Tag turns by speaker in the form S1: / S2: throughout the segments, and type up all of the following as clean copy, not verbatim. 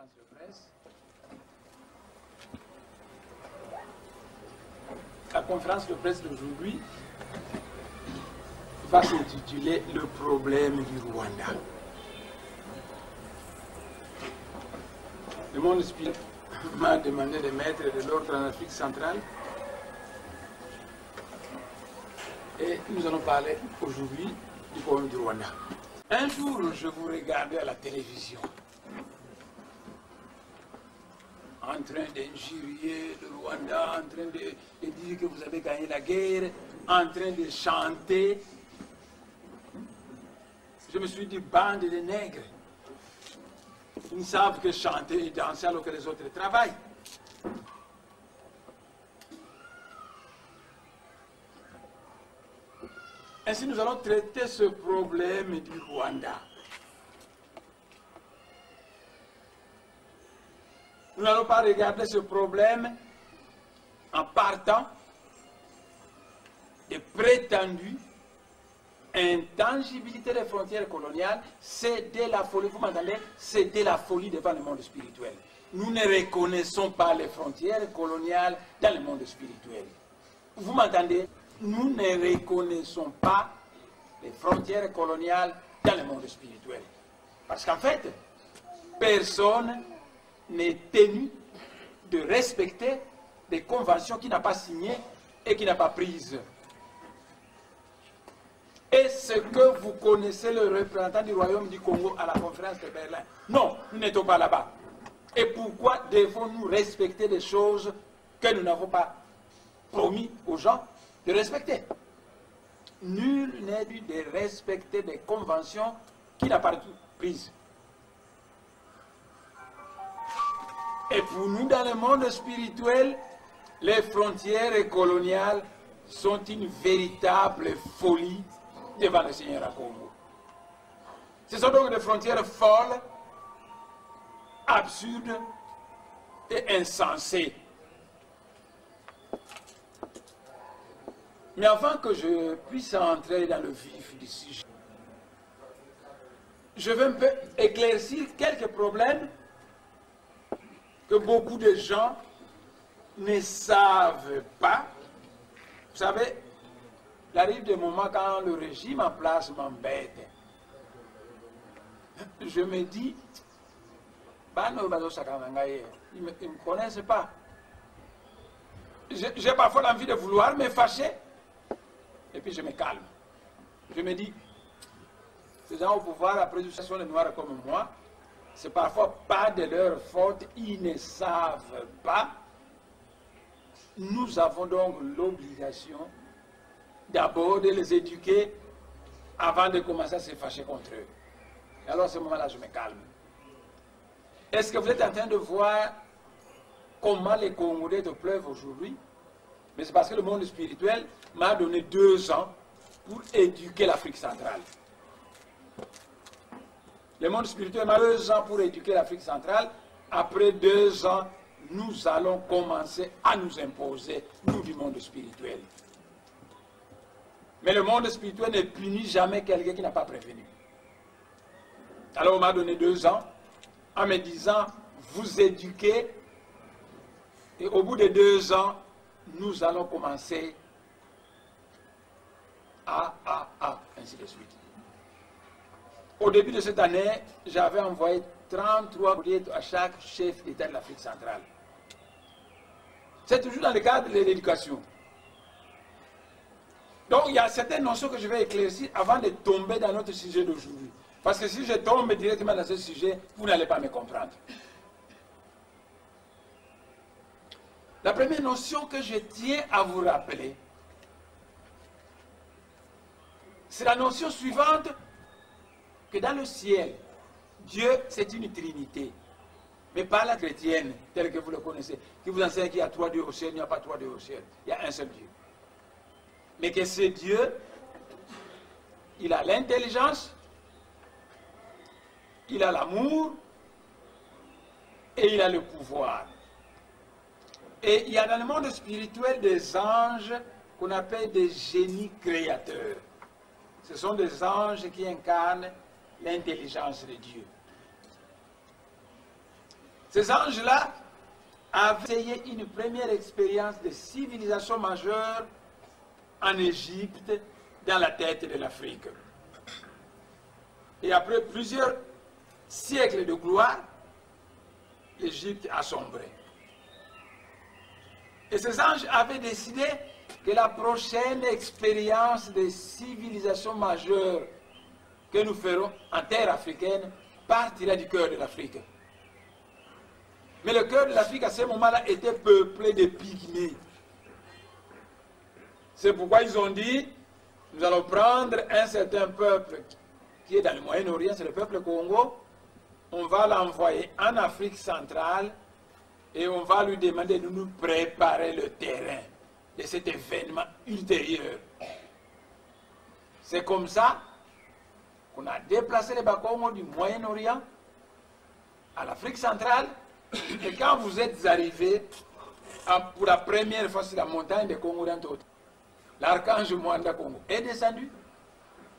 S1: conférence de presse. La conférence de presse d'aujourd'hui va s'intituler « Le problème du Rwanda ». Le monde spirituel m'a demandé de mettre de l'ordre en Afrique centrale. Et nous allons parler aujourd'hui du problème du Rwanda. Un jour, je vous regardais à la télévision, en train d'injurier le Rwanda, en train de dire que vous avez gagné la guerre, en train de chanter. Je me suis dit, bande de nègres. Ils ne savent que chanter et danser alors que les autres travaillent. Ainsi, nous allons traiter ce problème du Rwanda. Nous n'allons pas regarder ce problème en partant des prétendues intangibilité des frontières coloniales. C'est de la folie, vous m'entendez? C'est de la folie devant le monde spirituel. Nous ne reconnaissons pas les frontières coloniales dans le monde spirituel. Vous m'entendez? Nous ne reconnaissons pas les frontières coloniales dans le monde spirituel. Parce qu'en fait, personne n'est tenu de respecter des conventions qu'il n'a pas signées et qu'il n'a pas prises. Est-ce que vous connaissez le représentant du Royaume du Congo à la conférence de Berlin? Non, nous n'étions pas là-bas. Et pourquoi devons-nous respecter des choses que nous n'avons pas promis aux gens de respecter? Nul n'est dû de respecter des conventions qu'il n'a pas prises. Et pour nous, dans le monde spirituel, les frontières coloniales sont une véritable folie devant le Seigneur à Congo. Ce sont donc des frontières folles, absurdes et insensées. Mais avant que je puisse entrer dans le vif du sujet, je vais un peu éclaircir quelques problèmes que beaucoup de gens ne savent pas. Vous savez, il arrive des moments quand le régime en place m'embête. Je me dis, ils ne me connaissent pas. J'ai parfois l'envie de vouloir me fâcher. Et puis je me calme. Je me dis, ces gens au pouvoir, après tout, sont les noirs comme moi. C'est parfois pas de leur faute, ils ne savent pas. Nous avons donc l'obligation d'abord de les éduquer avant de commencer à se fâcher contre eux. Et alors à ce moment-là, je me calme. Est-ce que vous êtes en train de voir comment les Congolais te pleuvent aujourd'hui? Mais c'est parce que le monde spirituel m'a donné 2 ans pour éduquer l'Afrique centrale. Le monde spirituel m'a 2 ans pour éduquer l'Afrique centrale. Après 2 ans, nous allons commencer à nous imposer, nous du monde spirituel. Mais le monde spirituel ne punit jamais quelqu'un qui n'a pas prévenu. Alors on m'a donné 2 ans en me disant, vous éduquez, et au bout de 2 ans, nous allons commencer ainsi de suite. Au début de cette année, j'avais envoyé 33 courriers à chaque chef d'État de l'Afrique centrale. C'est toujours dans le cadre de l'éducation. Donc il y a certaines notions que je vais éclaircir avant de tomber dans notre sujet d'aujourd'hui. Parce que si je tombe directement dans ce sujet, vous n'allez pas me comprendre. La première notion que je tiens à vous rappeler, c'est la notion suivante, que dans le ciel, Dieu, c'est une trinité. Mais pas la chrétienne, telle que vous le connaissez, qui vous enseigne qu'il y a 3 dieux au ciel, il n'y a pas 3 dieux au ciel. Il y a un seul Dieu. Mais que ce Dieu, il a l'intelligence, il a l'amour et il a le pouvoir. Et il y a dans le monde spirituel des anges qu'on appelle des génies créateurs. Ce sont des anges qui incarnent l'intelligence de Dieu. Ces anges-là avaient essayé une première expérience de civilisation majeure en Égypte, dans la tête de l'Afrique. Et après plusieurs siècles de gloire, l'Égypte a sombré. Et ces anges avaient décidé que la prochaine expérience de civilisation majeure que nous ferons en terre africaine partira du cœur de l'Afrique. Mais le cœur de l'Afrique à ce moment-là était peuplé de pygmées. C'est pourquoi ils ont dit, nous allons prendre un certain peuple qui est dans le Moyen-Orient, c'est le peuple Congo, on va l'envoyer en Afrique centrale et on va lui demander de nous préparer le terrain de cet événement ultérieur. C'est comme ça qu'on a déplacé les Bakongo du Moyen-Orient à l'Afrique centrale. Et quand vous êtes arrivés pour la première fois sur la montagne de Congo d'Antoto, l'archange Mwanda Congo est descendu,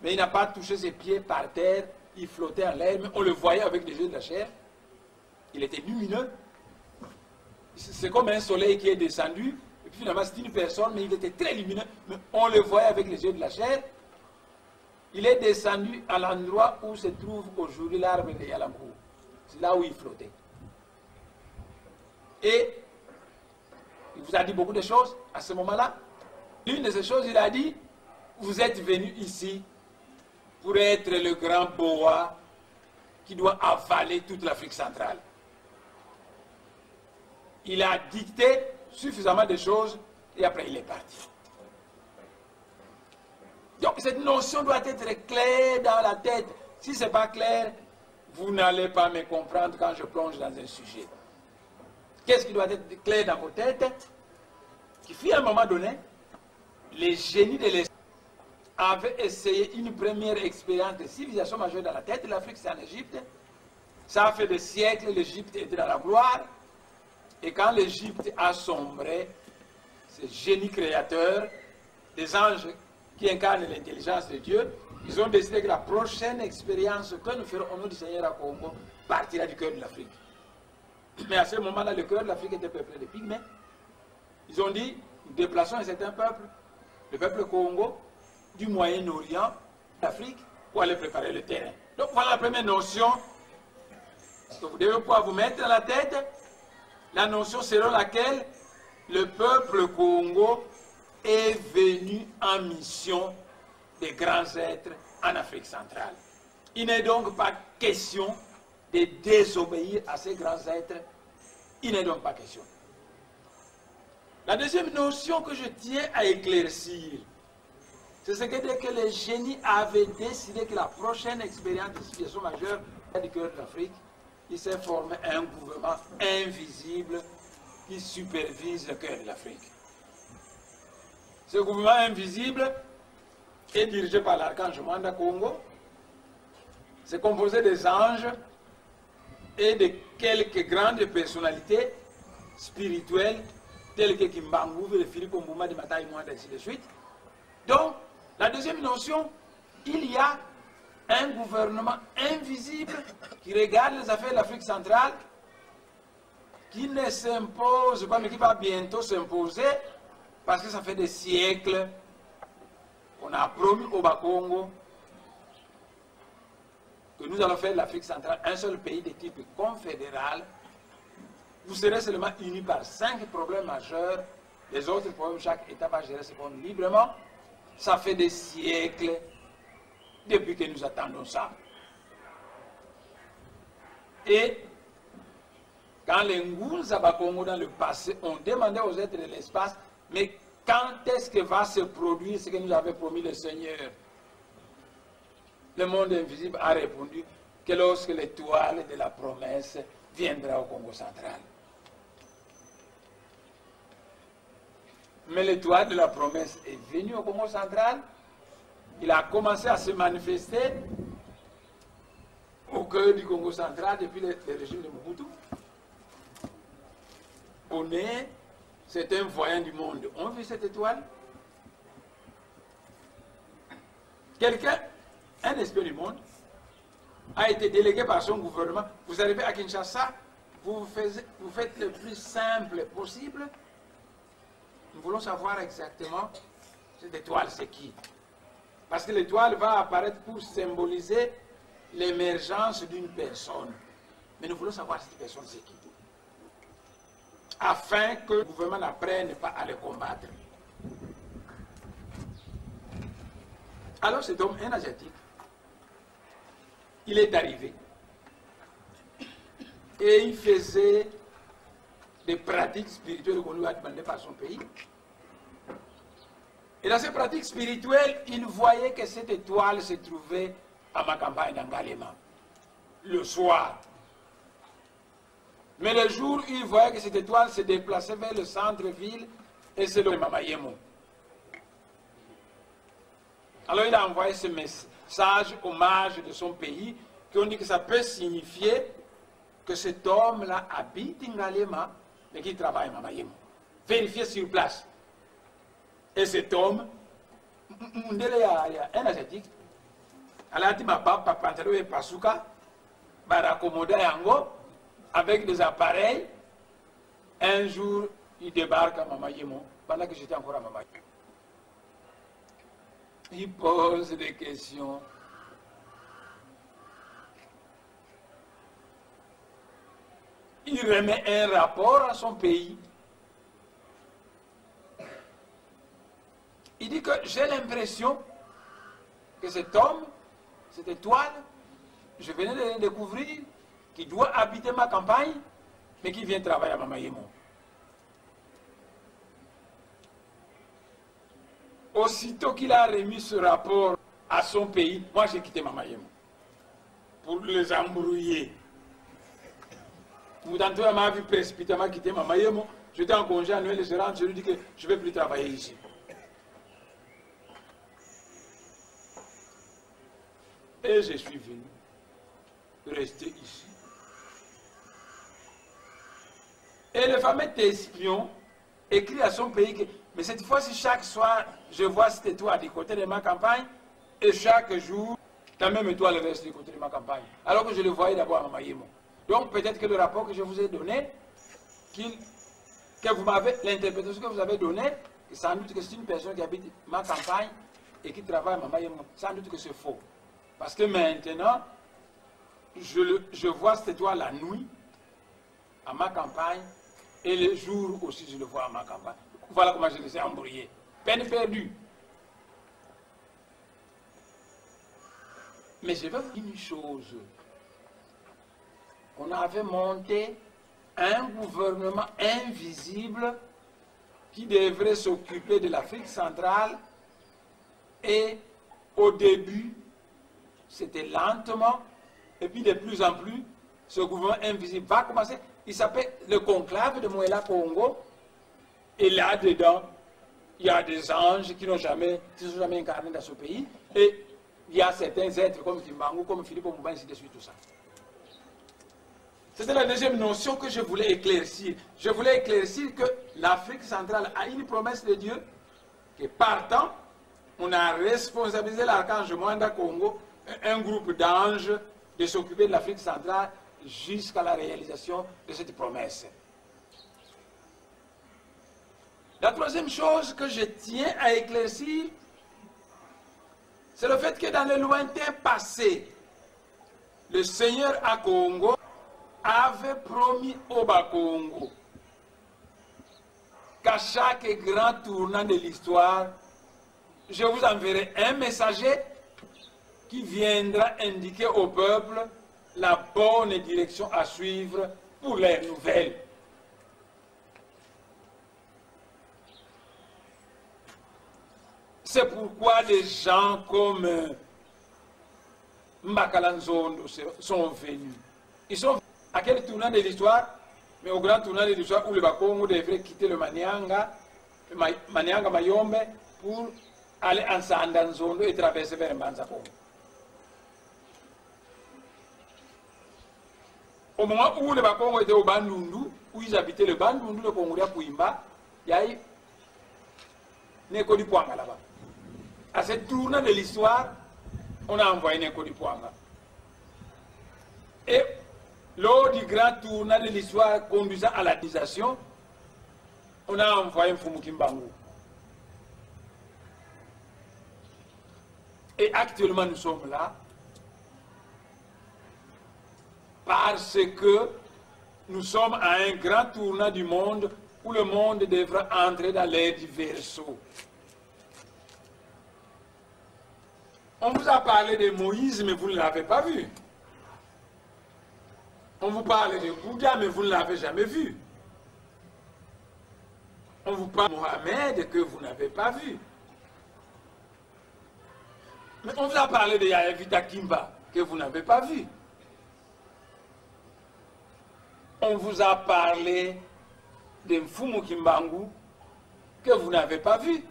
S1: mais il n'a pas touché ses pieds par terre, il flottait en l'air, mais on le voyait avec les yeux de la chair. Il était lumineux. C'est comme un soleil qui est descendu, et puis finalement c'est une personne, mais il était très lumineux, mais on le voyait avec les yeux de la chair. Il est descendu à l'endroit où se trouve aujourd'hui l'arbre de Yalamkou. C'est là où il flottait. Et il vous a dit beaucoup de choses à ce moment-là. L'une de ces choses, il a dit, vous êtes venus ici pour être le grand boa qui doit avaler toute l'Afrique centrale. Il a dicté suffisamment de choses et après il est parti. Donc cette notion doit être claire dans la tête. Si ce n'est pas clair, vous n'allez pas me comprendre quand je plonge dans un sujet. Qu'est-ce qui doit être clair dans vos têtes? Qu'il fut à un moment donné, les génies de l'Esprit avaient essayé une première expérience de civilisation majeure dans la tête de l'Afrique, c'est en Égypte. Ça a fait des siècles, l'Égypte était dans la gloire. Et quand l'Égypte a sombré, ces génies créateurs, des anges qui incarnent l'intelligence de Dieu, ils ont décidé que la prochaine expérience que nous ferons au nom du Seigneur à Congo partira du cœur de l'Afrique. Mais à ce moment-là, le cœur de l'Afrique était peuplé de pygmées. Ils ont dit, nous déplaçons un certain peuple, le peuple Congo, du Moyen-Orient, d'Afrique, pour aller préparer le terrain. Donc voilà la première notion que vous devez pouvoir vous mettre dans la tête, la notion selon laquelle le peuple Congo est venu en mission des grands êtres en Afrique centrale. Il n'est donc pas question de désobéir à ces grands êtres. Il n'est donc pas question. La deuxième notion que je tiens à éclaircir, c'est ce que dès que les génies avaient décidé que la prochaine expérience de civilisation majeure du cœur de l'Afrique, il s'est formé un gouvernement invisible qui supervise le cœur de l'Afrique. Ce gouvernement invisible est dirigé par l'archange Mwanda Congo. C'est composé des anges et de quelques grandes personnalités spirituelles telles que Kimbangu, Philippe Mbouma, de Mataï Mwanda, ainsi de suite. Donc, la deuxième notion, il y a un gouvernement invisible qui regarde les affaires de l'Afrique centrale, qui ne s'impose pas, mais qui va bientôt s'imposer, parce que ça fait des siècles qu'on a promis au Bakongo que nous allons faire de l'Afrique centrale un seul pays de type confédéral. Vous serez seulement unis par 5 problèmes majeurs. Les autres problèmes, chaque État va gérer ce problème librement. Ça fait des siècles depuis que nous attendons ça. Et quand les Ngunza Bakongo dans le passé ont demandé aux êtres de l'espace, mais quand est-ce que va se produire ce que nous avait promis le Seigneur? Le monde invisible a répondu que lorsque l'étoile de la promesse viendra au Congo central. Mais l'étoile de la promesse est venue au Congo central. Il a commencé à se manifester au cœur du Congo central depuis le régime de Mobutu. On est, certains voyants du monde ont vu cette étoile. Quelqu'un, un espion du monde, a été délégué par son gouvernement. Vous arrivez à Kinshasa, vous faites le plus simple possible. Nous voulons savoir exactement cette étoile, c'est qui. Parce que l'étoile va apparaître pour symboliser l'émergence d'une personne. Mais nous voulons savoir cette personne, c'est qui. Afin que le gouvernement n'apprenne pas à le combattre. Alors cet homme, un Asiatique, il est arrivé. Et il faisait des pratiques spirituelles qu'on lui a demandées par son pays. Et dans ces pratiques spirituelles, il voyait que cette étoile se trouvait à ma campagne d'Angalema, le soir. Mais le jour, il voyait que cette étoile se déplaçait vers le centre-ville et c'est le Mamayemo. Alors il a envoyé ce message hommage de son pays, qui ont dit que ça peut signifier que cet homme-là habite Ngalema, mais qu'il travaille à Mamayemo. Vérifiez sur place. Et cet homme, il y a un Asiatique, il a dit ma papa, pantalon et pasuka, barakomoda yango, avec des appareils. Un jour, il débarque à Mamayemo, pendant que j'étais encore à Mamayemo. Il pose des questions. Il remet un rapport à son pays. Il dit que j'ai l'impression que cet homme, cette étoile, je venais de le découvrir, qui doit habiter ma campagne, mais qui vient travailler à Mamayemo. Aussitôt qu'il a remis ce rapport à son pays, moi j'ai quitté Mamayemo pour les embrouiller. Moudantoya m'a vu précipitamment quitter Mamayemo. J'étais en congé à Noël et je lui dis que je ne vais plus travailler ici. Et je suis venu rester ici. Et le fameux espion écrit à son pays que, mais cette fois-ci, chaque soir, je vois cette étoile du côté de ma campagne, et chaque jour, la même étoile reste du côté de ma campagne. Alors que je le voyais d'abord à Mamayemo. Donc peut-être que le rapport que je vous ai donné, que vous m'avez, l'interprétation que vous avez donnée, sans doute que c'est une personne qui habite ma campagne et qui travaille à Mamayemo, sans doute que c'est faux. Parce que maintenant, je vois cette étoile la nuit, à ma campagne, et le jour aussi je le vois à ma campagne. Voilà comment je les ai embrouillés. Peine perdue. Mais je veux vous dire une chose. On avait monté un gouvernement invisible qui devrait s'occuper de l'Afrique centrale, et au début, c'était lentement, et puis de plus en plus, ce gouvernement invisible va commencer. Il s'appelle le conclave de Moëla Congo, et là-dedans, il y a des anges qui ne sont jamais incarnés dans ce pays, et il y a certains êtres comme Kimbangu, comme Philippe Mouba, ainsi de suite, tout ça. C'était la deuxième notion que je voulais éclaircir. Je voulais éclaircir que l'Afrique centrale a une promesse de Dieu, que partant, on a responsabilisé l'archange Mwanda Congo, un groupe d'anges, de s'occuper de l'Afrique centrale jusqu'à la réalisation de cette promesse. La troisième chose que je tiens à éclaircir, c'est le fait que dans le lointain passé, le Seigneur à Congo avait promis au Bakongo qu'à chaque grand tournant de l'histoire, je vous enverrai un messager qui viendra indiquer au peuple la bonne direction à suivre pour les nouvelles. C'est pourquoi des gens comme Mbakalanzondo sont venus. Ils sont à quel tournant de l'histoire? Mais au grand tournant de l'histoire où le Bakongo devrait quitter le Manianga Mayombe pour aller en Sandanzondo et traverser vers Mbanza Congo. Au moment où le Bakongo était au Bandundu, où ils habitaient le Bandundu, le Congo de Kouimba, il y a eu Neko du Pouanga là-bas. À ce tournant de l'histoire, on a envoyé Neko du Pouanga. Et lors du grand tournant de l'histoire conduisant à l'administration, on a envoyé Mfumu Kimbangu. Et actuellement, nous sommes là parce que nous sommes à un grand tournant du monde où le monde devra entrer dans l'ère du Verseau. On vous a parlé de Moïse, mais vous ne l'avez pas vu. On vous parle de Bouddha, mais vous ne l'avez jamais vu. On vous parle de Mohamed, que vous n'avez pas vu. Mais on vous a parlé de Yahya Vita Kimba, que vous n'avez pas vu. On vous a parlé de Mfumu Kimbangu, que vous n'avez pas vu.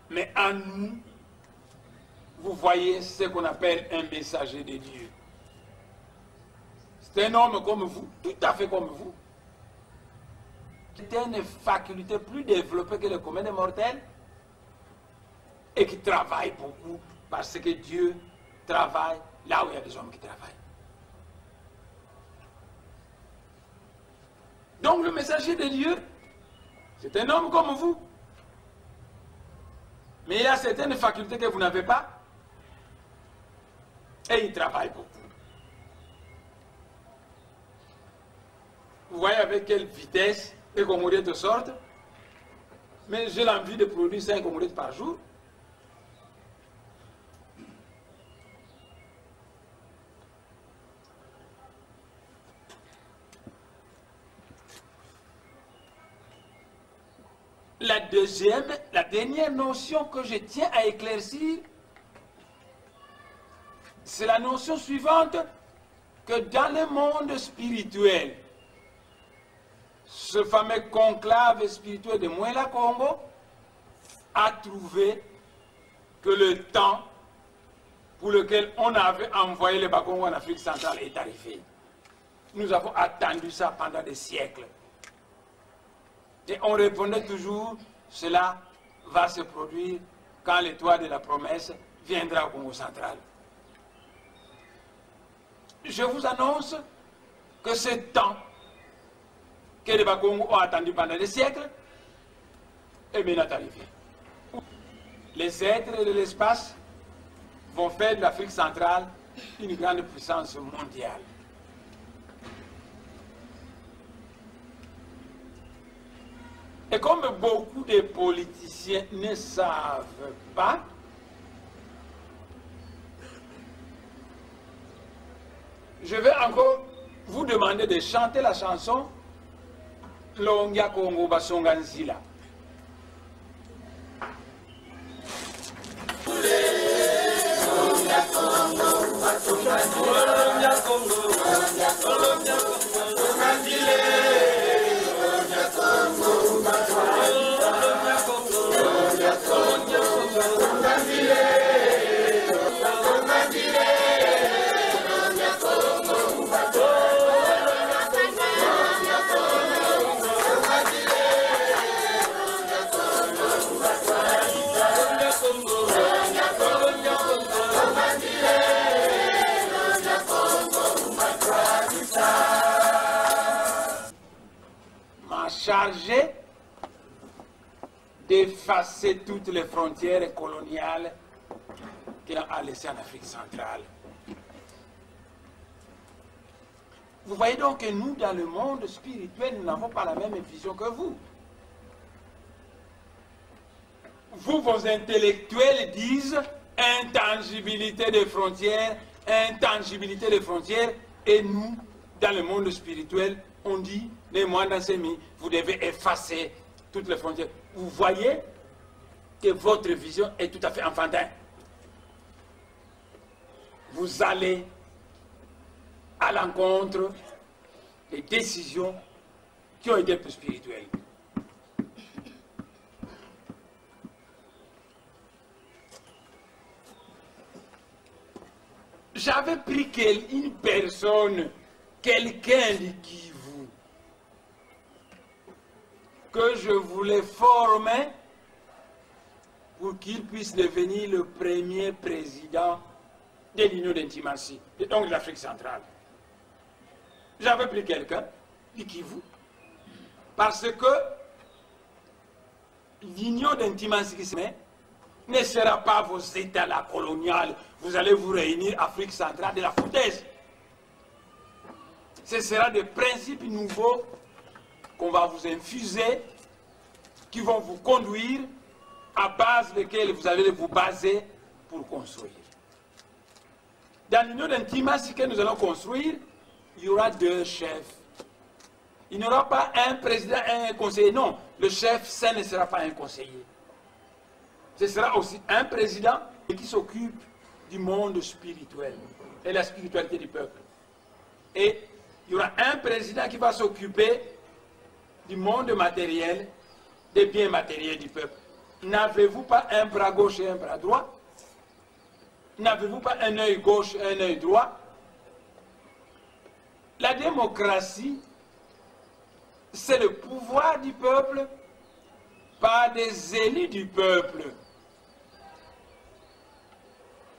S1: Mais en nous, vous voyez ce qu'on appelle un messager de Dieu. C'est un homme comme vous, tout à fait comme vous. Qui a une faculté plus développée que le commun des mortels et qui travaille beaucoup parce que Dieu travaille là où il y a des hommes qui travaillent. Donc le messager de Dieu, c'est un homme comme vous. Mais il a certaines facultés que vous n'avez pas. Et il travaille beaucoup. Vous voyez avec quelle vitesse les commodettes sortent. Mais j'ai l'envie de produire 5 commodettes par jour. La dernière notion que je tiens à éclaircir, c'est la notion suivante, que dans le monde spirituel, ce fameux conclave spirituel de Mouela Congo a trouvé que le temps pour lequel on avait envoyé les Bakongo en Afrique centrale est arrivé. Nous avons attendu ça pendant des siècles. Et on répondait toujours, cela va se produire quand l'étoile de la promesse viendra au Congo central. Je vous annonce que ce temps que les Bakongo ont attendu pendant des siècles est maintenant arrivé. Les êtres de l'espace vont faire de l'Afrique centrale une grande puissance mondiale. Et comme beaucoup de politiciens ne savent pas, je vais encore vous demander de chanter la chanson Longia Congo Basonganzila. Chargé d'effacer toutes les frontières coloniales qu'il a laissées en Afrique centrale. Vous voyez donc que nous, dans le monde spirituel, nous n'avons pas la même vision que vous. Vous, vos intellectuels disent intangibilité des frontières, intangibilité des frontières, et nous, dans le monde spirituel, on dit, les moines d'Ansemi, vous devez effacer toutes les frontières. Vous voyez que votre vision est tout à fait enfantin. Vous allez à l'encontre des décisions qui ont été plus spirituelles. J'avais pris une personne, quelqu'un de qui que je voulais former pour qu'il puisse devenir le premier président de l'Union d'Intimacy, et donc de l'Afrique centrale. J'avais pris quelqu'un, du Kivu, parce que l'Union d'Intimacy qui se met ne sera pas vos États là coloniales, vous allez vous réunir Afrique centrale de la foutaise. Ce sera des principes nouveaux qu'on va vous infuser, qui vont vous conduire à base desquels vous allez vous baser pour construire. Dans l'Union d'Intimacy que nous allons construire, il y aura deux chefs. Il n'y aura pas un président et un conseiller. Non, le chef saint ne sera pas un conseiller. Ce sera aussi un président qui s'occupe du monde spirituel et la spiritualité du peuple. Et il y aura un président qui va s'occuper du monde matériel, des biens matériels du peuple. N'avez-vous pas un bras gauche et un bras droit? N'avez-vous pas un œil gauche et un œil droit? La démocratie, c'est le pouvoir du peuple par des élus du peuple.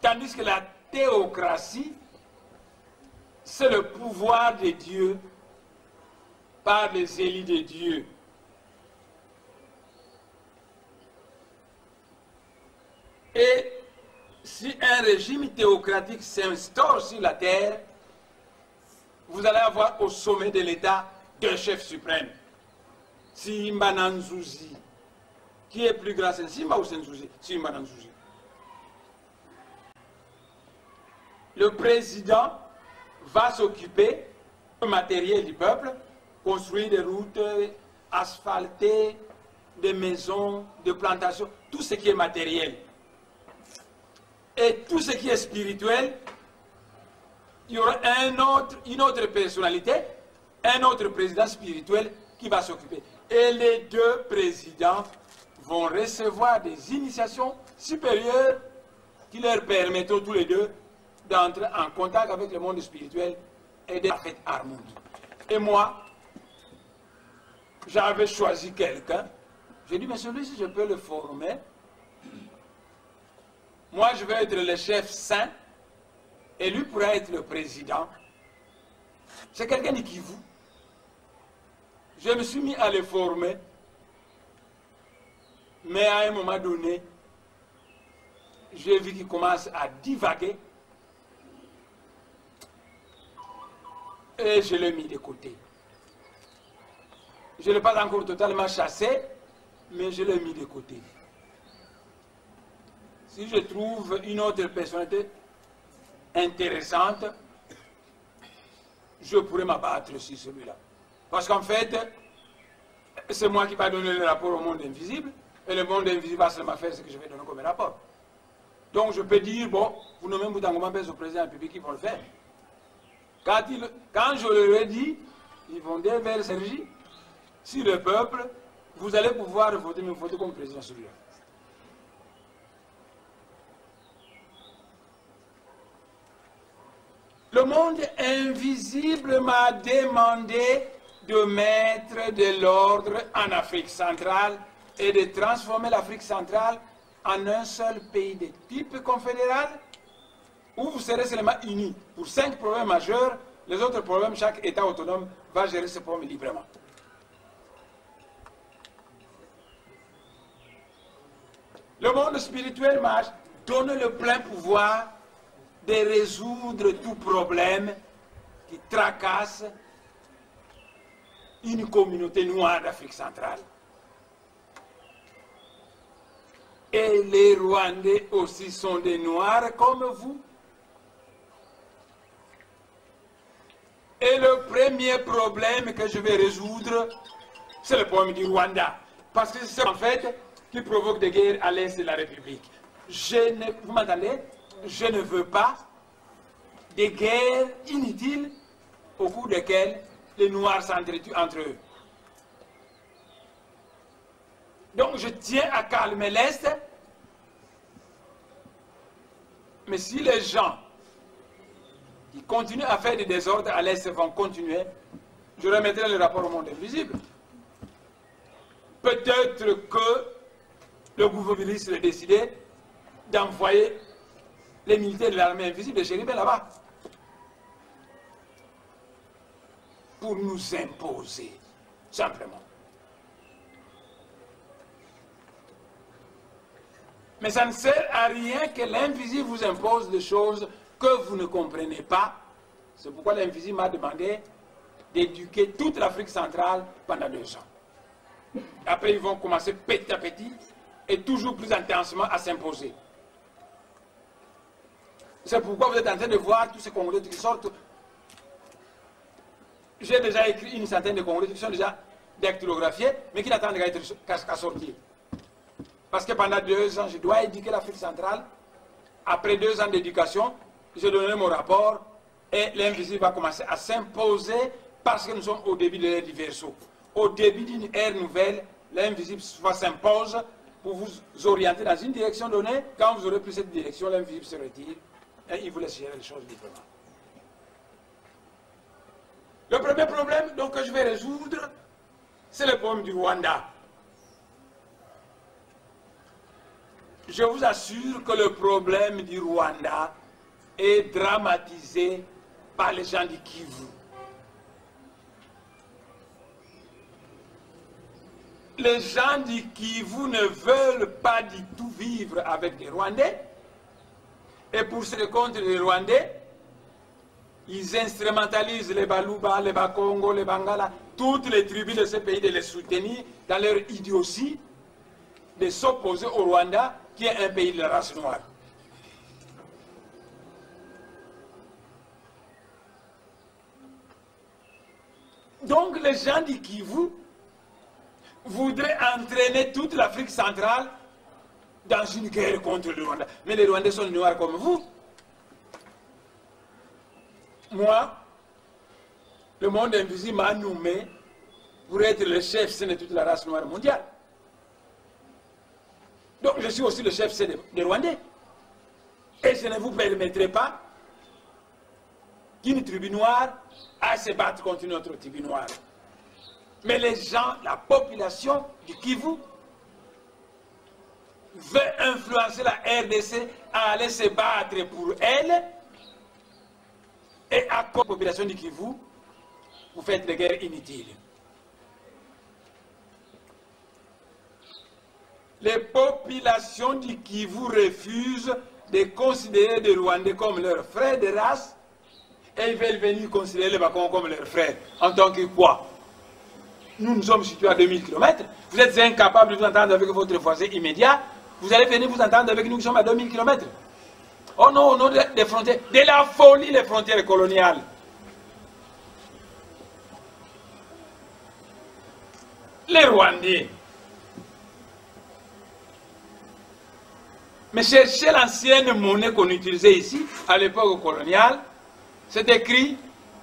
S1: Tandis que la théocratie, c'est le pouvoir de Dieu par les élus de Dieu. Et si un régime théocratique s'instaure sur la terre, vous allez avoir au sommet de l'État deux chefs suprêmes. Simba Nanzuzi. Qui est plus grand, Simba ou Nanzuzi? Simba Nanzuzi. Le président va s'occuper du matériel du peuple, construire des routes, asphalter des maisons, des plantations, tout ce qui est matériel. Et tout ce qui est spirituel, il y aura une autre personnalité, un autre président spirituel qui va s'occuper. Et les deux présidents vont recevoir des initiations supérieures qui leur permettront tous les deux d'entrer en contact avec le monde spirituel et de la fête harmonie. Et moi, j'avais choisi quelqu'un. J'ai dit, mais celui-ci, je peux le former. Moi, je vais être le chef saint et lui pourra être le président. C'est quelqu'un de Kivu. Je me suis mis à le former. Mais à un moment donné, j'ai vu qu'il commence à divaguer. Et je l'ai mis de côté. Je ne l'ai pas encore totalement chassé, mais je l'ai mis de côté. Si je trouve une autre personnalité intéressante, je pourrais m'abattre sur celui-là. Parce qu'en fait, c'est moi qui va donner le rapport au monde invisible, et le monde invisible va seulement faire ce que je vais donner comme rapport. Donc je peux dire, bon, vous nommez Moutangoma au président public, ils vont le faire. Quand je leur ai dit, ils vont dire vers Sergi, si le peuple, vous allez pouvoir voter, mais voter comme président celui-là. Le monde invisible m'a demandé de mettre de l'ordre en Afrique centrale et de transformer l'Afrique centrale en un seul pays de type confédéral où vous serez seulement unis pour 5 problèmes majeurs. Les autres problèmes, chaque État autonome va gérer ses problèmes librement. Le monde spirituel m'a donné le plein pouvoir de résoudre tout problème qui tracasse une communauté noire d'Afrique centrale. Et les Rwandais aussi sont des Noirs comme vous. Et le premier problème que je vais résoudre, c'est le problème du Rwanda. Parce que c'est en fait qui provoque des guerres à l'est de la République. Vous m'entendez? Je ne veux pas des guerres inutiles au cours desquelles les Noirs s'entretuent entre eux. Donc je tiens à calmer l'Est, mais si les gens qui continuent à faire des désordres à l'Est vont continuer, je remettrai le rapport au monde invisible. Peut-être que le gouvernement a décidé d'envoyer les militaires de l'armée invisible de Chéribé là-bas. Pour nous imposer, simplement. Mais ça ne sert à rien que l'invisible vous impose des choses que vous ne comprenez pas. C'est pourquoi l'invisible m'a demandé d'éduquer toute l'Afrique centrale pendant 2 ans. Après, ils vont commencer petit à petit et toujours plus intensement à s'imposer. C'est pourquoi vous êtes en train de voir tous ces Congolais qui sortent. J'ai déjà écrit une centaine de Congolais qui sont déjà dactylographiés, mais qui n'attendent qu'à sortir. Parce que pendant 2 ans, je dois éduquer l'Afrique centrale. Après 2 ans d'éducation, je donnerai mon rapport et l'invisible va commencer à s'imposer parce que nous sommes au début de l'ère du Verseau. Au début d'une ère nouvelle, l'invisible s'impose pour vous orienter dans une direction donnée. Quand vous aurez pris cette direction, l'invisible se retire et il vous laisse gérer les choses différemment. Le premier problème donc, que je vais résoudre, c'est le problème du Rwanda. Je vous assure que le problème du Rwanda est dramatisé par les gens du Kivu. Les gens du Kivu ne veulent pas du tout vivre avec les Rwandais. Et pour se contre les Rwandais, ils instrumentalisent les Baluba, les Bakongo, les Bangala, toutes les tribus de ce pays, de les soutenir dans leur idiotie, de s'opposer au Rwanda, qui est un pays de la race noire. Donc les gens du Kivu voudraient entraîner toute l'Afrique centrale dans une guerre contre le Rwanda. Mais les Rwandais sont noirs comme vous. Moi, le monde invisible m'a nommé pour être le chef de toute la race noire mondiale. Donc je suis aussi le chef des Rwandais. Et je ne vous permettrai pas qu'une tribu noire aille se battre contre une autre tribu noire. Mais les gens, la population du Kivu, veut influencer la RDC à aller se battre pour elle. Et à cause de la population du Kivu, vous faites des guerres inutiles. Les populations du Kivu refusent de considérer les Rwandais comme leurs frères de race et ils veulent venir considérer les Bakons comme leurs frères. En tant que quoi? Nous nous sommes situés à 2000 km. Vous êtes incapables de vous entendre avec votre voisin immédiat. Vous allez venir vous entendre avec nous qui sommes à 2000 km. Oh non, au nom des frontières, de la folie, les frontières coloniales. Les Rwandais. Mais cherchez l'ancienne monnaie qu'on utilisait ici, à l'époque coloniale. C'est écrit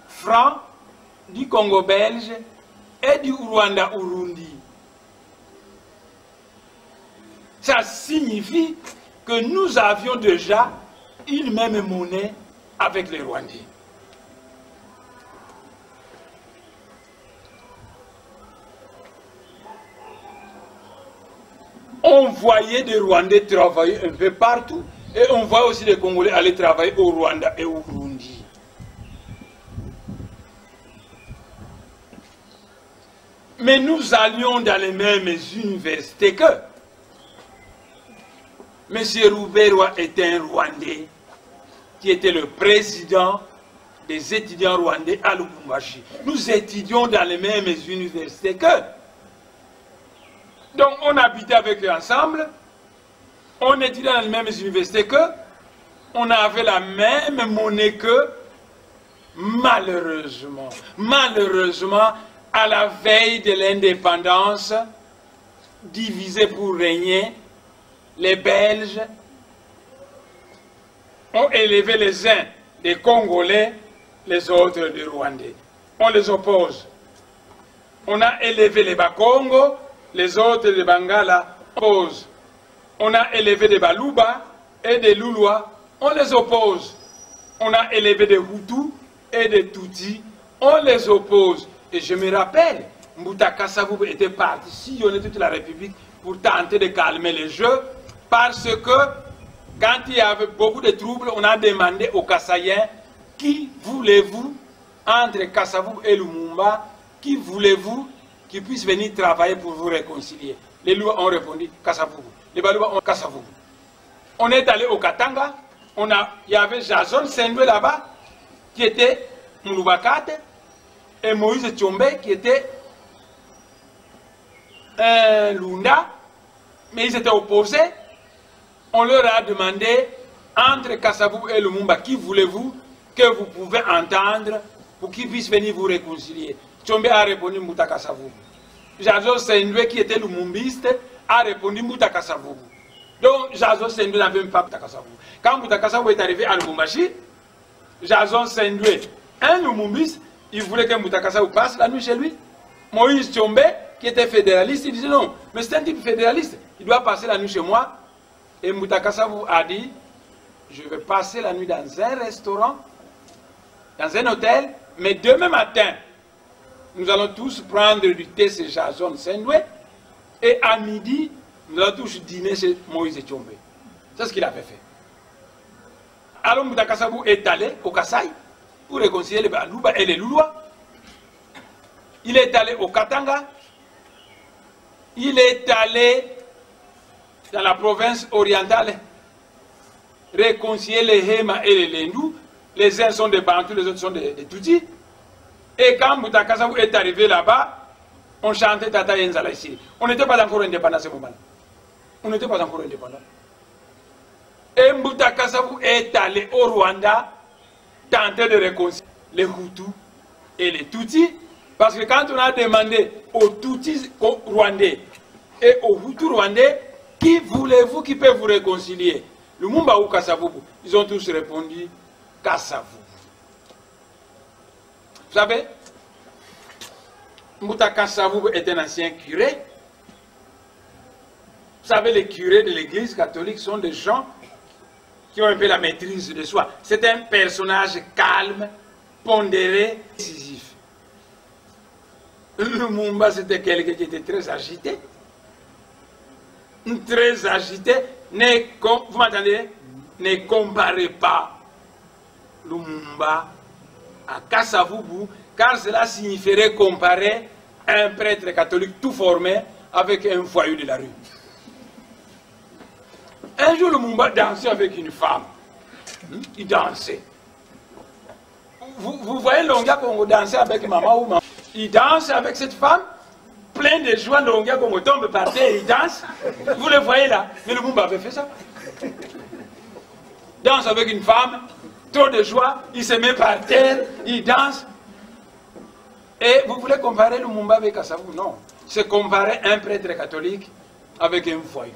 S1: franc du Congo belge et du Rwanda Urundi. Ça signifie que nous avions déjà une même monnaie avec les Rwandais. On voyait des Rwandais travailler un peu partout et on voit aussi des Congolais aller travailler au Rwanda et au Burundi. Mais nous allions dans les mêmes universités qu'eux. M. Rouberwa était un Rwandais qui était le président des étudiants rwandais à Lubumbashi. Nous étudions dans les mêmes universités qu'eux. Donc on habitait avec eux ensemble, on étudiait dans les mêmes universités qu'eux, on avait la même monnaie qu'eux. Malheureusement, à la veille de l'indépendance, divisés pour régner, les Belges ont élevé les uns des Congolais, les autres des Rwandais. On les oppose. On a élevé les Bakongo, les autres des Bangala opposent. On a élevé des Baluba et des Lulwa, on les oppose. On a élevé des Hutus et des Tutsis, on les oppose. Et je me rappelle, Mbouta Kassavou était parti sillonner toute la République pour tenter de calmer les jeux, parce que Quand il y avait beaucoup de troubles, on a demandé aux Kassaïens, qui voulez-vous, entre Kassavoubou et Lumumba, qui voulez-vous qui puisse venir travailler pour vous réconcilier? Les Louba ont répondu, Kassavoubou. Les Balouba ont Kassavoubou. On est allé au Katanga, il y avait Jason Sendwe là-bas, qui était Moulubakate, et Moïse Tchombe, qui était un Lunda, mais ils étaient opposés. On leur a demandé, entre Kassavoubou et Lumumba, qui voulez-vous que vous pouvez entendre pour qu'ils puissent venir vous réconcilier? Tchombe a répondu Mouta Kassavoubou. Jason Sendwe, qui était lumumbiste, a répondu Mouta Kassavoubou. Donc Jason Sendwe n'avait même pas Mouta Kassavoubou. Quand Mouta Kassavoubou est arrivé à Lubumbashi, Jason Sendwe, un lumumbiste, il voulait que Mouta Kassavoubou passe la nuit chez lui. Moïse Tchombe, qui était fédéraliste, il disait non, mais c'est un type fédéraliste, il doit passer la nuit chez moi. Et Mouta Kassavoubou a dit, je vais passer la nuit dans un restaurant, dans un hôtel, mais demain matin, nous allons tous prendre du thé chez Jason Sendwe, et à midi, nous allons tous dîner chez Moïse Tchombe. C'est ce qu'il avait fait. Alors Mouta Kassavoubou est allé au Kasaï pour réconcilier les Balouba et les Loulois. Il est allé au Katanga. Il est allé dans la province orientale réconcilier les Hema et les Lendou. Les uns sont des Bantous, les autres sont des Tutsis. Et quand Mouta Kassavoubou est arrivé là-bas, on chantait Tata Yenzala ici. On n'était pas encore indépendant à ce moment-là. On n'était pas encore indépendant. Et Mouta Kassavoubou est allé au Rwanda tenter de réconcilier les Hutus et les Tutsis. Parce que quand on a demandé aux Tutsis rwandais et aux Hutus rwandais, qui voulez-vous qui peut vous réconcilier? Lumumba ou Kassavoubou? Ils ont tous répondu Kassavoubou. Vous savez, Mouta Kassavoubou est un ancien curé. Vous savez, les curés de l'église catholique sont des gens qui ont un peu la maîtrise de soi. C'est un personnage calme, pondéré, décisif. Lumumba, c'était quelqu'un qui était très agité. Très agité. Vous m'entendez? Ne comparez pas Lumumba à Kassavoubou, car cela signifierait comparer un prêtre catholique tout formé avec un voyou de la rue. Un jour, Lumumba dansait avec une femme. Il dansait. Vous voyez Longia Congo danser avec maman ou maman? Il danse avec cette femme, plein de joie, Longia Congo tombe par terre, il danse. Vous le voyez là? Mais Lumumba avait fait ça. Danse avec une femme, trop de joie, il se met par terre, il danse. Et vous voulez comparer Lumumba avec Kassavoubou? Non. C'est comparer un prêtre catholique avec un voyou.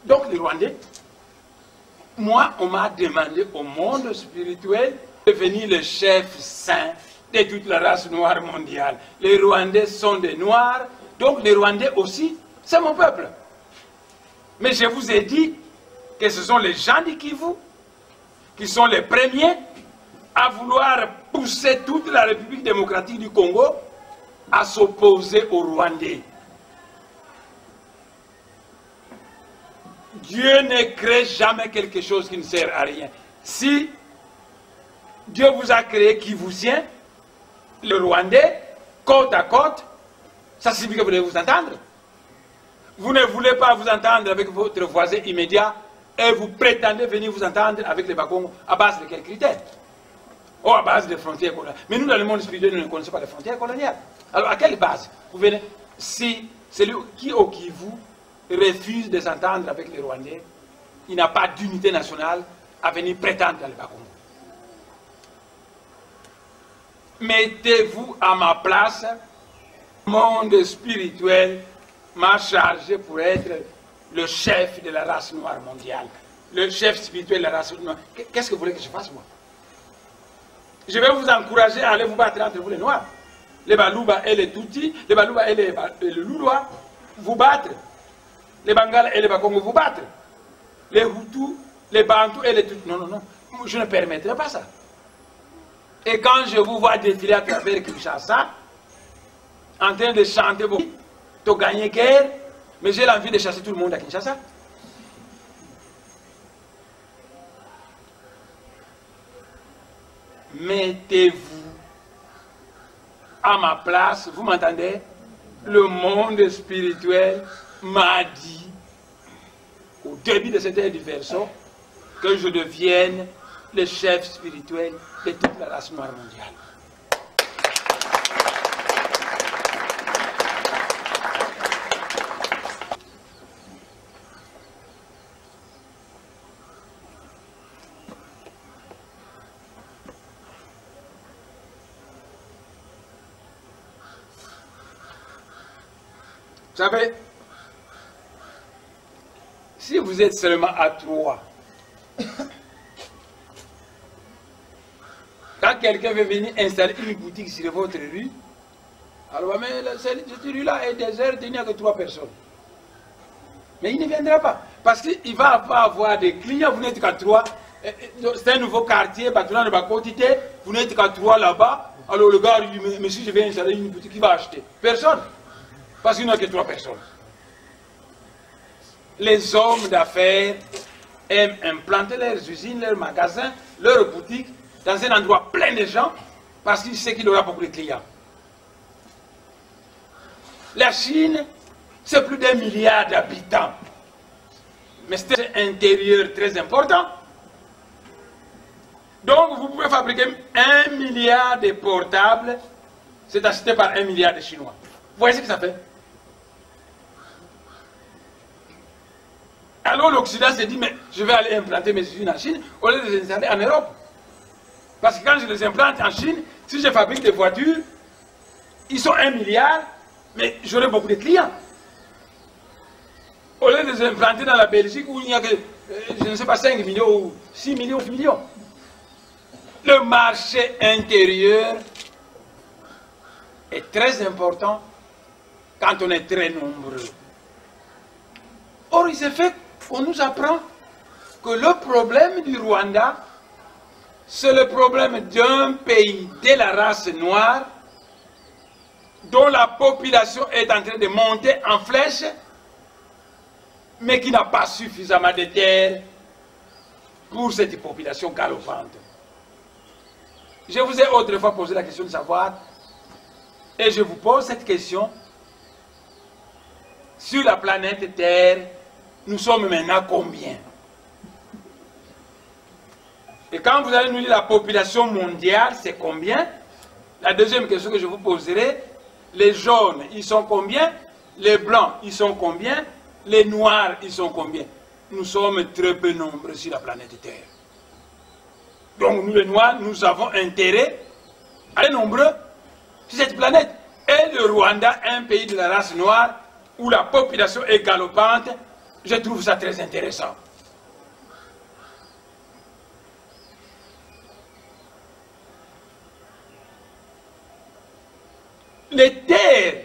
S1: Donc les Rwandais, moi on m'a demandé au monde spirituel de devenir le chef saint de toute la race noire mondiale. Les Rwandais sont des Noirs, donc les Rwandais aussi, c'est mon peuple. Mais je vous ai dit que ce sont les gens du Kivu qui sont les premiers à vouloir pousser toute la République démocratique du Congo à s'opposer aux Rwandais. Dieu ne crée jamais quelque chose qui ne sert à rien. Si Dieu vous a créé Kivusien, le Rwandais, côte à côte, ça signifie que vous devez vous entendre. Vous ne voulez pas vous entendre avec votre voisin immédiat et vous prétendez venir vous entendre avec les Bakongo à base de quels critères? Oh, à base des frontières coloniales. Mais nous, dans le monde spirituel, nous ne connaissons pas les frontières coloniales. Alors, à quelle base? Vous venez, si celui qui au Kivu refuse de s'entendre avec les Rwandais, il n'a pas d'unité nationale à venir prétendre dans le Bakongo. Mettez-vous à ma place. Le monde spirituel m'a chargé pour être le chef de la race noire mondiale. Le chef spirituel de la race noire. Qu'est-ce que vous voulez que je fasse, moi? Je vais vous encourager à aller vous battre entre vous les Noirs. Les Balouba et les Tutsis, les Balouba et les Loulois, vous battre. Les Bangala et les Bakongo vous battre. Les Hutus, les Bantous et les Tutsis. Non, non, non. Je ne permettrai pas ça. Et quand je vous vois défiler à travers Kinshasa, en train de chanter, tu gagnes guerre, Mais j'ai l'envie de chasser tout le monde à Kinshasa. Mettez-vous à ma place, vous m'entendez? Le monde spirituel m'a dit, au début de cette ère du verso, que je devienne le chef spirituel de toute la race noire mondiale. Vous savez, si vous êtes seulement à 3, quand quelqu'un veut venir installer une boutique sur votre rue, alors mais cette rue-là est déserte, il n'y a que 3 personnes. Mais il ne viendra pas, parce qu'il ne va pas avoir des clients, vous n'êtes qu'à 3. C'est un nouveau quartier, bâtiment de quantité, vous n'êtes qu'à 3 là-bas. Alors le gars lui dit, mais si je vais installer une boutique, qui va acheter? Personne. Parce qu'il n'y a que 3 personnes. Les hommes d'affaires aiment implanter leurs usines, leurs magasins, leurs boutiques dans un endroit plein de gens parce qu'ils savent qu'il aura beaucoup de clients. La Chine, c'est plus d'1 milliard d'habitants. Mais c'est un intérieur très important. Donc vous pouvez fabriquer 1 milliard de portables, c'est acheté par 1 milliard de Chinois. Vous voyez ce que ça fait? Alors l'Occident s'est dit, mais je vais aller implanter mes usines en Chine au lieu de les installer en Europe. Parce que quand je les implante en Chine, si je fabrique des voitures, ils sont 1 milliard, mais j'aurai beaucoup de clients. Au lieu de les implanter dans la Belgique où il n'y a que, je ne sais pas, 5 millions ou 6 millions, 8 millions. Le marché intérieur est très important quand on est très nombreux. Or, il s'est fait qu'on nous apprend que le problème du Rwanda, c'est le problème d'un pays de la race noire dont la population est en train de monter en flèche, mais qui n'a pas suffisamment de terre pour cette population galopante. Je vous ai autrefois posé la question de savoir, et je vous pose cette question, sur la planète Terre, nous sommes maintenant combien? Et quand vous allez nous dire la population mondiale, c'est combien? La deuxième question que je vous poserai, les jaunes, ils sont combien? Les blancs, ils sont combien? Les noirs, ils sont combien? Nous sommes très peu nombreux sur la planète Terre. Donc nous les noirs, nous avons intérêt à être nombreux sur cette planète. Et le Rwanda, un pays de la race noire, où la population est galopante, je trouve ça très intéressant. Les terres,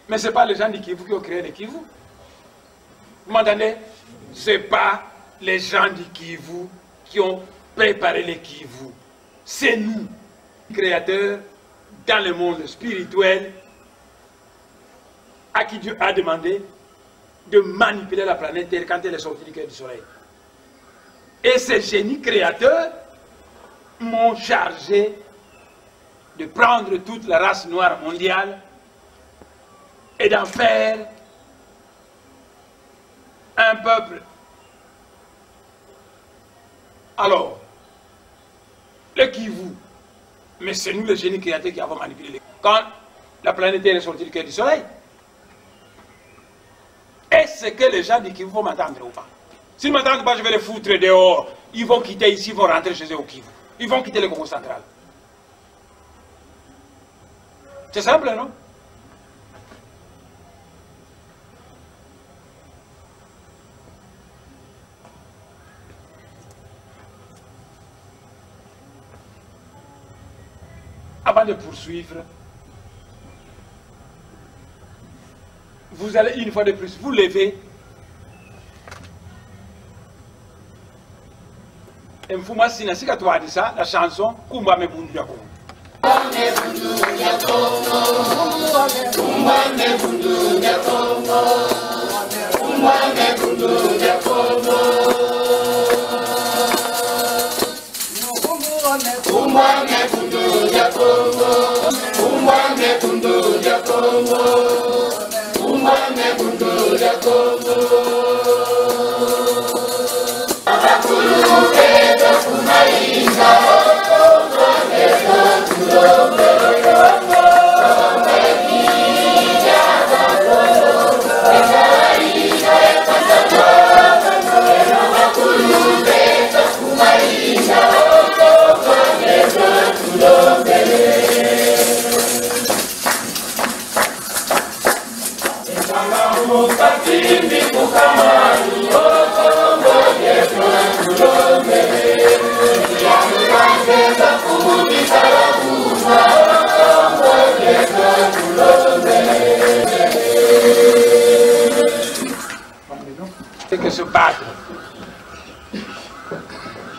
S1: mais ce n'est pas les gens du Kivu qui ont créé les Kivu. Vous m'entendez? Ce n'est pas les gens du Kivu qui ont préparé les Kivu. C'est nous, créateurs, dans le monde spirituel, à qui Dieu a demandé de manipuler la planète Terre quand elle est sortie du cœur du soleil. Et ces génies créateurs m'ont chargé de prendre toute la race noire mondiale et d'en faire un peuple. Alors, le Kivu, mais c'est nous les génies créateurs qui avons manipulé les... Quand la planète Terre est sortie du cœur du soleil, est-ce que les gens du Kivu vont m'entendre ou pas? S'ils ne m'entendent pas, je vais les foutre dehors. Ils vont quitter ici, ils vont rentrer chez eux au Kivu. Ils vont quitter le Congo central. C'est simple, non? Avant de poursuivre, vous allez une fois de plus vous lever et Mfuma Sinasika toi dit ça, la chanson Kumba me bundu ya Congo. C'est que se battre.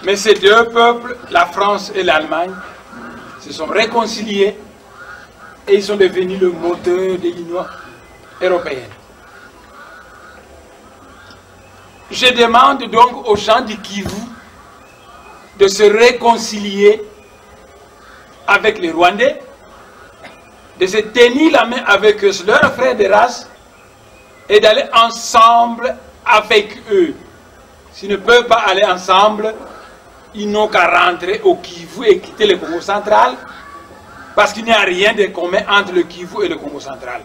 S1: Mais ces deux peuples, la France et l'Allemagne, se sont réconciliés et ils sont devenus le moteur de l'Union européenne. Je demande donc aux gens du Kivu de se réconcilier avec les Rwandais, de se tenir la main avec eux, leurs frères de race, et d'aller ensemble avec eux. S'ils ne peuvent pas aller ensemble, ils n'ont qu'à rentrer au Kivu et quitter le Congo central, parce qu'il n'y a rien de commun entre le Kivu et le Congo central.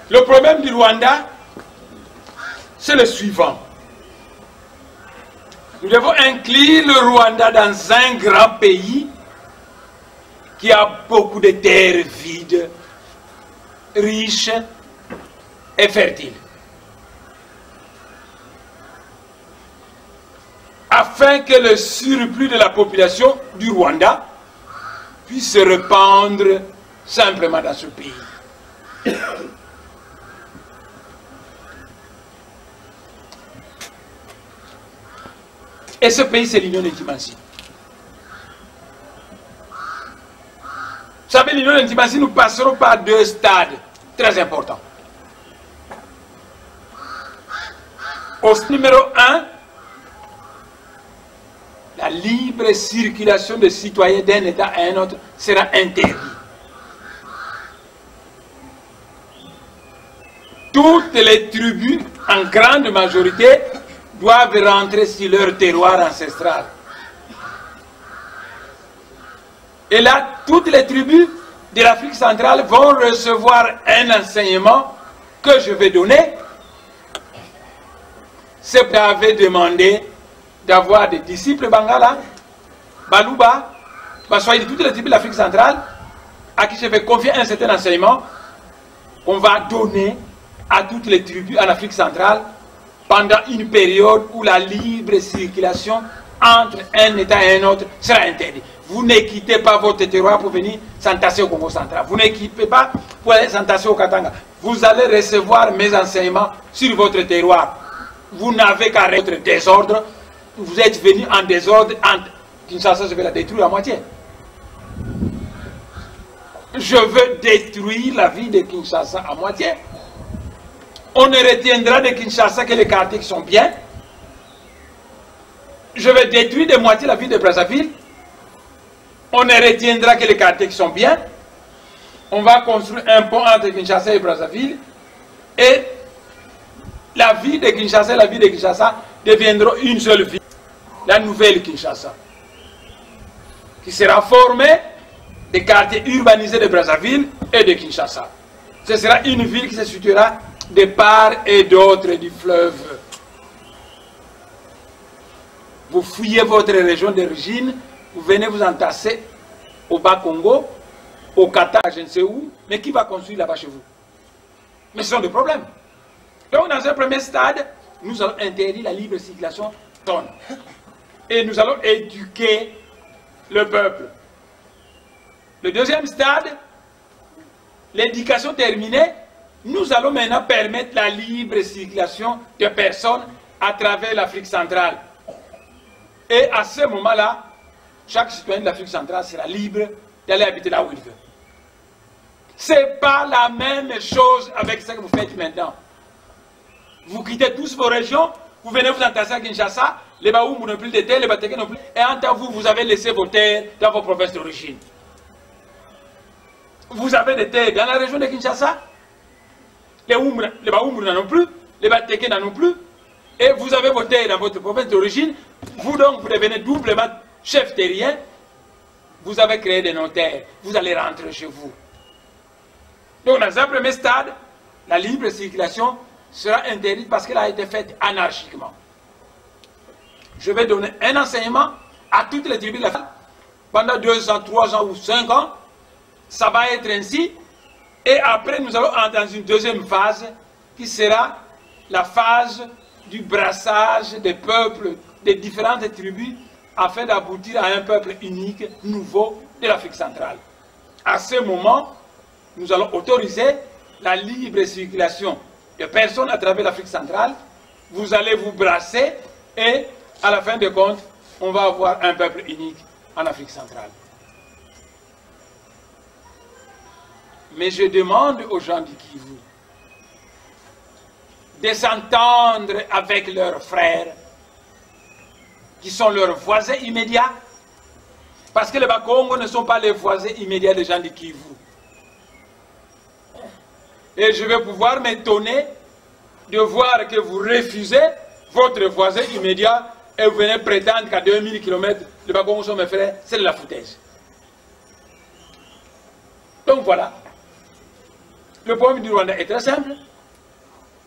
S1: Le problème du Rwanda, c'est le suivant. Nous devons inclure le Rwanda dans un grand pays qui a beaucoup de terres vides, riches et fertiles. Afin que le surplus de la population du Rwanda puisse se répandre simplement dans ce pays. Et ce pays, c'est l'Union d'Intimancie. Vous savez, l'Union d'Intimancie, nous passerons par deux stades très importants. Au stade numéro 1, la libre circulation des citoyens d'un État à un autre sera interdite. Toutes les tribus, en grande majorité, doivent rentrer sur leur terroir ancestral. Et là, toutes les tribus de l'Afrique centrale vont recevoir un enseignement que je vais donner. C'est que j'avais demandé d'avoir des disciples Bangala, Baluba, Bassoy de toutes les tribus de l'Afrique centrale, à qui je vais confier un certain enseignement qu'on va donner à toutes les tribus en Afrique centrale pendant une période où la libre circulation entre un État et un autre sera interdite. Vous ne quittez pas votre terroir pour venir s'entasser au Congo central. Vous ne quittez pas pour aller s'entasser au Katanga. Vous allez recevoir mes enseignements sur votre terroir. Vous n'avez qu'à être désordre. Vous êtes venu en désordre. Kinshasa, je vais la détruire à moitié. Je veux détruire la vie de Kinshasa à moitié. On ne retiendra de Kinshasa que les quartiers qui sont bien. Je vais détruire de moitié la ville de Brazzaville. On ne retiendra que les quartiers qui sont bien. On va construire un pont entre Kinshasa et Brazzaville. Et la ville de Kinshasa et la ville de Kinshasa deviendront une seule ville. La nouvelle Kinshasa. Qui sera formée des quartiers urbanisés de Brazzaville et de Kinshasa. Ce sera une ville qui se situera de part et d'autre du fleuve. Vous fouillez votre région d'origine, vous venez vous entasser au Bas-Congo, au Qatar, je ne sais où, mais qui va construire là-bas chez vous? Mais ce sont des problèmes. Donc dans un premier stade, nous allons interdire la libre circulation tonne. Et nous allons éduquer le peuple. Le deuxième stade, l'éducation terminée, nous allons maintenant permettre la libre circulation de personnes à travers l'Afrique centrale. Et à ce moment-là, chaque citoyen de l'Afrique centrale sera libre d'aller habiter là où il veut. Ce n'est pas la même chose avec ce que vous faites maintenant. Vous quittez tous vos régions, vous venez vous entasser à Kinshasa, les Baoumou n'ont plus de terre, les Bateke n'ont plus. Et en tant que vous avez laissé vos terres dans vos provinces d'origine. Vous avez des terres dans la région de Kinshasa, les Baoumou n'en ont plus, les Bateke n'en ont plus, et vous avez vos terres dans votre province d'origine. Vous donc, vous devenez doublement chef terrien, vous avez créé des notaires, vous allez rentrer chez vous. Donc dans un premier stade, la libre circulation sera interdite parce qu'elle a été faite anarchiquement. Je vais donner un enseignement à toutes les tribus de l'Afrique. Pendant 2 ans, 3 ans ou 5 ans, ça va être ainsi. Et après, nous allons entrer dans une deuxième phase qui sera la phase du brassage des peuples, des différentes tribus, afin d'aboutir à un peuple unique, nouveau de l'Afrique centrale. À ce moment, nous allons autoriser la libre circulation de personnes à travers l'Afrique centrale. Vous allez vous brasser et, à la fin de compte, on va avoir un peuple unique en Afrique centrale. Mais je demande aux gens du Kivu de s'entendre avec leurs frères, qui sont leurs voisins immédiats, parce que les Bakongo ne sont pas les voisins immédiats des gens du Kivu. Et je vais pouvoir m'étonner de voir que vous refusez votre voisin immédiat et vous venez prétendre qu'à 2000 km, les Bakongo sont mes frères, c'est de la foutaise. Donc voilà. Le problème du Rwanda est très simple.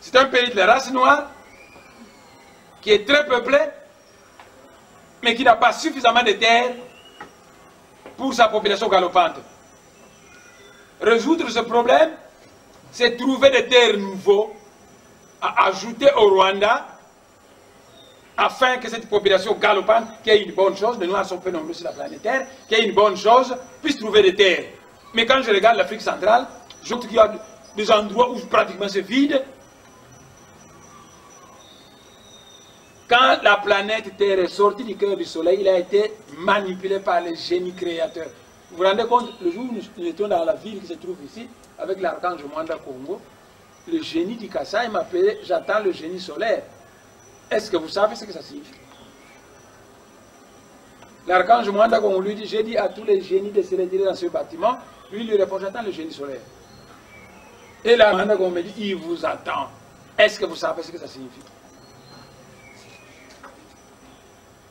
S1: C'est un pays de la race noire qui est très peuplé, mais qui n'a pas suffisamment de terres pour sa population galopante. Résoudre ce problème, c'est trouver des terres nouveaux à ajouter au Rwanda afin que cette population galopante, qui est une bonne chose, les Noirs sont peu nombreux sur la planète Terre, qui est une bonne chose, puisse trouver des terres. Mais quand je regarde l'Afrique centrale, je trouve qu'il y a des endroits où pratiquement c'est vide. Quand la planète Terre est sortie du cœur du Soleil, il a été manipulé par les génies créateurs. Vous vous rendez compte, le jour où nous étions dans la ville qui se trouve ici, avec l'archange Mwanda Congo, le génie du Kassai m'appelait « J'attends le génie solaire ». Est-ce que vous savez ce que ça signifie? L'archange Mwanda Congo lui dit « J'ai dit à tous les génies de se retirer dans ce bâtiment ». Lui, il lui répond « J'attends le génie solaire ». Et là, Mwanda Congo me dit « Il vous attend ». Est-ce que vous savez ce que ça signifie?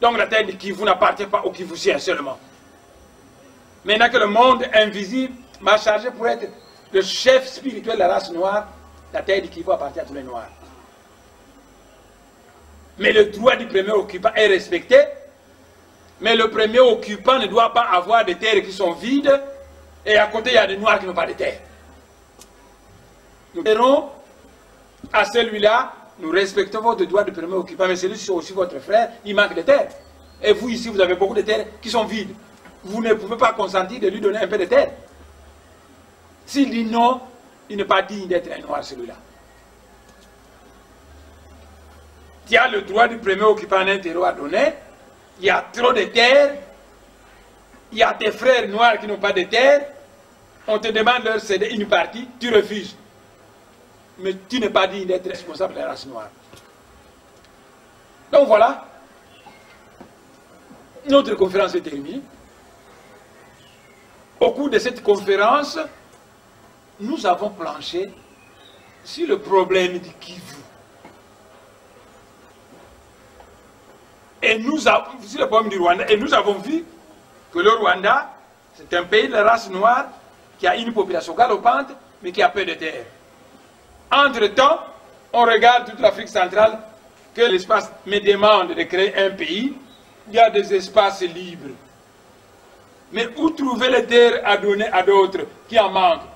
S1: Donc la terre du Kivu n'appartient pas au Kivusien seulement. Maintenant que le monde invisible m'a chargé pour être le chef spirituel de la race noire, la terre du Kivu appartient à tous les Noirs. Mais le droit du premier occupant est respecté. Mais le premier occupant ne doit pas avoir des terres qui sont vides. Et à côté, il y a des Noirs qui n'ont pas de terre. Nous dirons à celui-là, nous respectons votre droit de premier occupant, mais celui-ci aussi votre frère, il manque de terre. Et vous ici, vous avez beaucoup de terres qui sont vides. Vous ne pouvez pas consentir de lui donner un peu de terre. S'il dit non, il n'est pas digne d'être un noir celui-là. Tu as le droit du premier occupant un terreau à donner. Il y a trop de terre. Il y a tes frères noirs qui n'ont pas de terre. On te demande de leur céder une partie, tu refuses. Mais tu n'es pas digne d'être responsable de la race noire. Donc voilà. Notre conférence est terminée. Au cours de cette conférence, nous avons planché sur le problème du Kivu. Et nous avons, sur le problème du Rwanda, et nous avons vu que le Rwanda, c'est un pays de la race noire qui a une population galopante, mais qui a peu de terre. Entre-temps, on regarde toute l'Afrique centrale, que l'espace me demande de créer un pays, il y a des espaces libres. Mais où trouver les terres à donner à d'autres qui en manquent?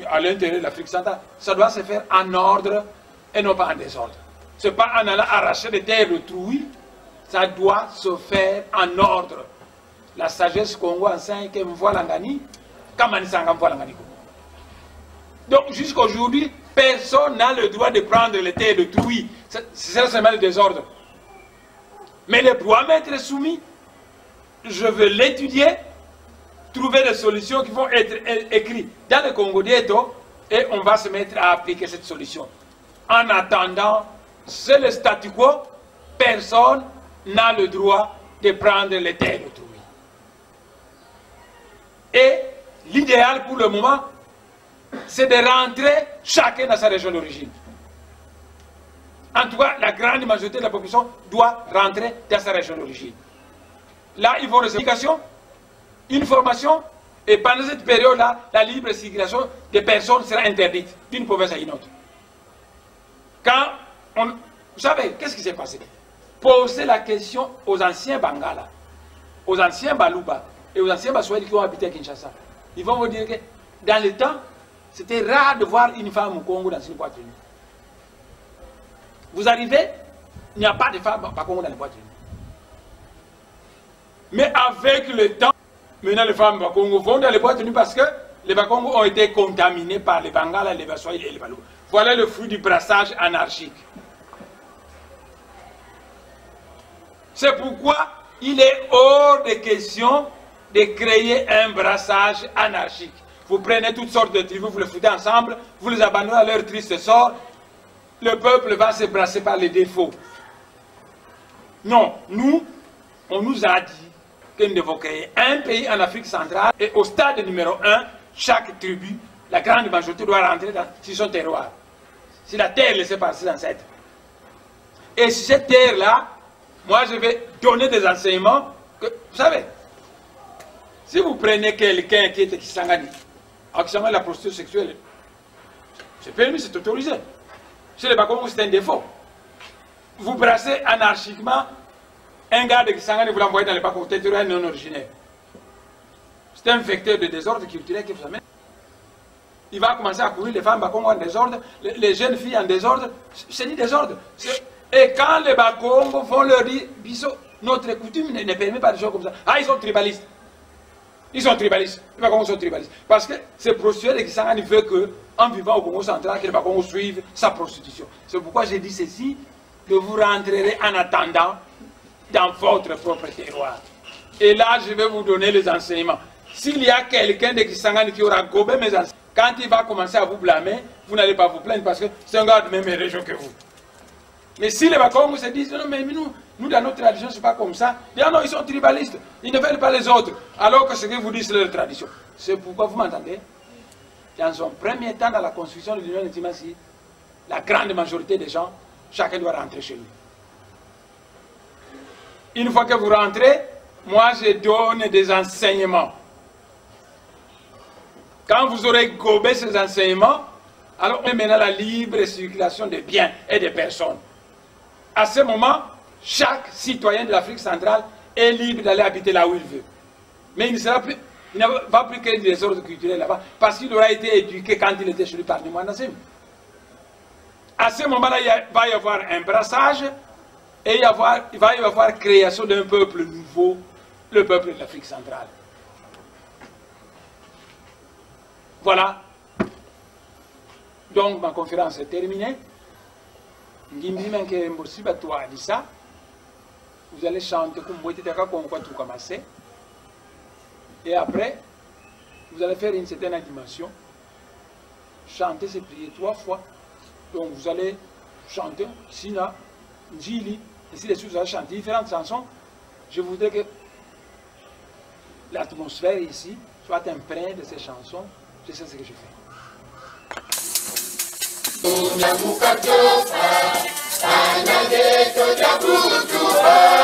S1: À l'intérieur de l'Afrique centrale, ça doit se faire en ordre et non pas en désordre. Ce n'est pas en allant arracher des terres d'autrui, ça doit se faire en ordre. La sagesse Congo enseigne que Mvoilangani, Kamanisanga Mvoilangani. Donc jusqu'à aujourd'hui, personne n'a le droit de prendre les terres d'autrui. C'est seulement le désordre. Mais le droit m'être soumis, je veux l'étudier, trouver des solutions qui vont être écrites dans le Congo d'Eto, et on va se mettre à appliquer cette solution. En attendant, c'est le statu quo, personne n'a le droit de prendre les terres d'autrui. Et l'idéal pour le moment, c'est de rentrer chacun dans sa région d'origine. En tout cas, la grande majorité de la population doit rentrer dans sa région d'origine. Là, il faut une éducation, une formation, et pendant cette période-là, la libre circulation des personnes sera interdite d'une province à une autre. Vous savez, qu'est-ce qui s'est passé? Posez la question aux anciens Bangala, aux anciens Baluba et aux anciens Baswahili qui ont habité à Kinshasa. Ils vont vous dire que dans le temps, c'était rare de voir une femme au Congo dans une boîte de nuit. Vous arrivez, il n'y a pas de femmes au Congo dans les boîtes de nuit. Mais avec le temps, maintenant les femmes au Congo vont dans les boîtes de nuit parce que les Bakongo ont été contaminés par les Bangala, les Baswahili et les Baluba. Voilà le fruit du brassage anarchique. C'est pourquoi il est hors de question de créer un brassage anarchique. Vous prenez toutes sortes de tribus, vous les foutez ensemble, vous les abandonnez à leur triste sort, le peuple va se brasser par les défauts. Non, nous, on nous a dit que nous devons créer un pays en Afrique centrale et au stade numéro 1, chaque tribu, la grande majorité doit rentrer sur son terroir. C'est la terre laissée par ses ancêtres. Et sur cette terre-là, moi je vais donner des enseignements que, vous savez, si vous prenez quelqu'un qui est Kisangani, en Kisangani la prostitution sexuelle, c'est permis, c'est autorisé. Chez les Bakongo, c'est un défaut. Vous brassez anarchiquement un gars de Kisangani, vous l'envoyez dans les Bakongo, territoire non originaire. C'est un vecteur de désordre culturel qui vous amène. Il va commencer à courir les femmes Bakongo en désordre, les jeunes filles en désordre. C'est du désordre. Et quand les Bakongo vont leur dire, notre coutume ne permet pas de choses comme ça. Ah, ils sont tribalistes. Ils sont tribalistes. Les Bakongo sont tribalistes. Parce que ces prostituées de Kisangani veulent qu'en vivant au Congo central, que les Bakongo suivent sa prostitution. C'est pourquoi j'ai dit ceci, que vous rentrerez en attendant dans votre propre terroir. Et là, je vais vous donner les enseignements. S'il y a quelqu'un de Kisangani qui aura gobé mes enseignements, quand il va commencer à vous blâmer, vous n'allez pas vous plaindre parce que c'est un gars de même région que vous. Mais si les Bakongo se disent, non mais nous dans notre tradition, c'est pas comme ça. Ils disent, non, ils sont tribalistes, ils ne veulent pas les autres. Alors que ce que vous dites, c'est leur tradition. C'est pourquoi vous m'entendez? Dans un premier temps, dans la construction de l'Union Intimatie, la grande majorité des gens, chacun doit rentrer chez lui. Une fois que vous rentrez, moi je donne des enseignements. Quand vous aurez gobé ces enseignements, alors on met maintenant la libre circulation des biens et des personnes. À ce moment, chaque citoyen de l'Afrique centrale est libre d'aller habiter là où il veut. Mais il ne va plus créer des désordres culturels là-bas parce qu'il aura été éduqué quand il était chez lui par Nimouan Nassim. À ce moment-là, il va y avoir un brassage et il va y avoir création d'un peuple nouveau, le peuple de l'Afrique centrale. Voilà. Donc ma conférence est terminée. Vous allez chanter comme et après, vous allez faire une certaine animation. Chanter, c'est prier 3 fois. Donc vous allez chanter Sina, Njili, ainsi de suite, vous allez chanter différentes chansons. Je voudrais que l'atmosphère ici soit imprégnée de ces chansons. Je sais ce que je fais. Unyamuka tofa, anageto jabutuba.